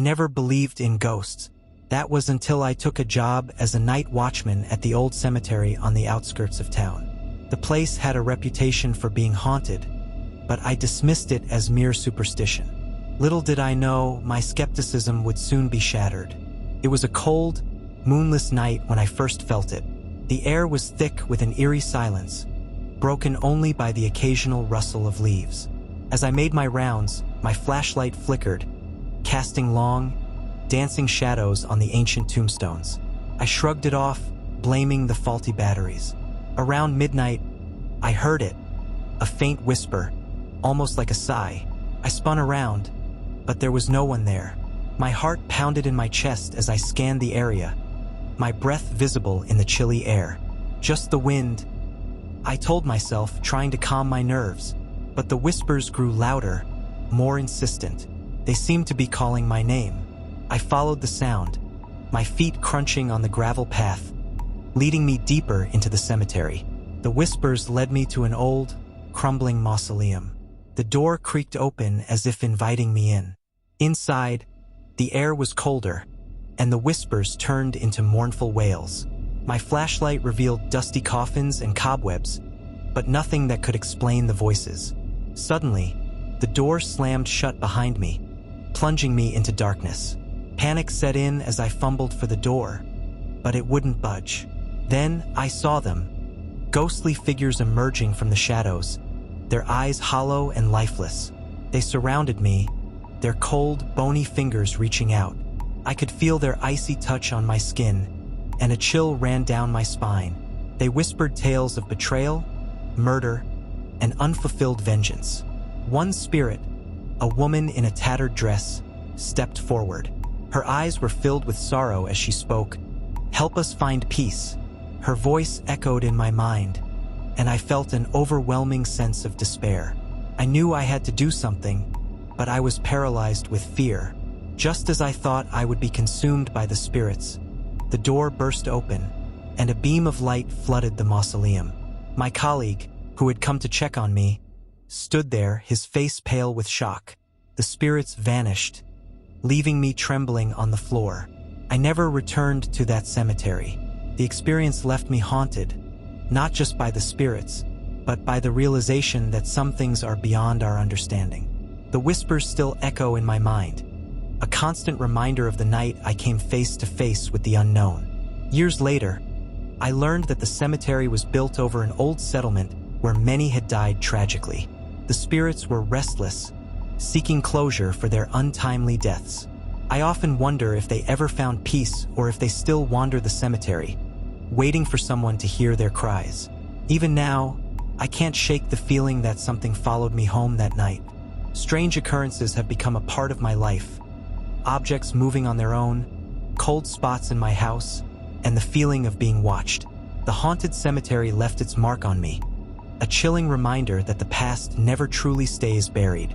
never believed in ghosts. That was until I took a job as a night watchman at the old cemetery on the outskirts of town. The place had a reputation for being haunted, but I dismissed it as mere superstition. Little did I know my skepticism would soon be shattered. It was a cold, moonless night when I first felt it. The air was thick with an eerie silence, broken only by the occasional rustle of leaves. As I made my rounds, my flashlight flickered, casting long, dancing shadows on the ancient tombstones. I shrugged it off, blaming the faulty batteries. Around midnight, I heard it, a faint whisper, almost like a sigh. I spun around, but there was no one there. My heart pounded in my chest as I scanned the area, my breath visible in the chilly air. Just the wind, I told myself, trying to calm my nerves. But the whispers grew louder, more insistent. They seemed to be calling my name. I followed the sound, my feet crunching on the gravel path, leading me deeper into the cemetery. The whispers led me to an old, crumbling mausoleum. The door creaked open as if inviting me in. Inside, the air was colder, and the whispers turned into mournful wails. My flashlight revealed dusty coffins and cobwebs, but nothing that could explain the voices. Suddenly, the door slammed shut behind me, plunging me into darkness. Panic set in as I fumbled for the door, but it wouldn't budge. Then I saw them, ghostly figures emerging from the shadows, their eyes hollow and lifeless. They surrounded me, their cold, bony fingers reaching out. I could feel their icy touch on my skin, and a chill ran down my spine. They whispered tales of betrayal, murder, and unfulfilled vengeance. One spirit, a woman in a tattered dress, stepped forward. Her eyes were filled with sorrow as she spoke. "Help us find peace." Her voice echoed in my mind, and I felt an overwhelming sense of despair. I knew I had to do something, but I was paralyzed with fear. Just as I thought I would be consumed by the spirits, the door burst open, and a beam of light flooded the mausoleum. My colleague, who had come to check on me, stood there, his face pale with shock. The spirits vanished, leaving me trembling on the floor. I never returned to that cemetery. The experience left me haunted, not just by the spirits, but by the realization that some things are beyond our understanding. The whispers still echo in my mind, a constant reminder of the night I came face to face with the unknown. Years later, I learned that the cemetery was built over an old settlement where many had died tragically. The spirits were restless, seeking closure for their untimely deaths. I often wonder if they ever found peace or if they still wander the cemetery, waiting for someone to hear their cries. Even now, I can't shake the feeling that something followed me home that night. Strange occurrences have become a part of my life. Objects moving on their own, cold spots in my house, and the feeling of being watched. The haunted cemetery left its mark on me, a chilling reminder that the past never truly stays buried.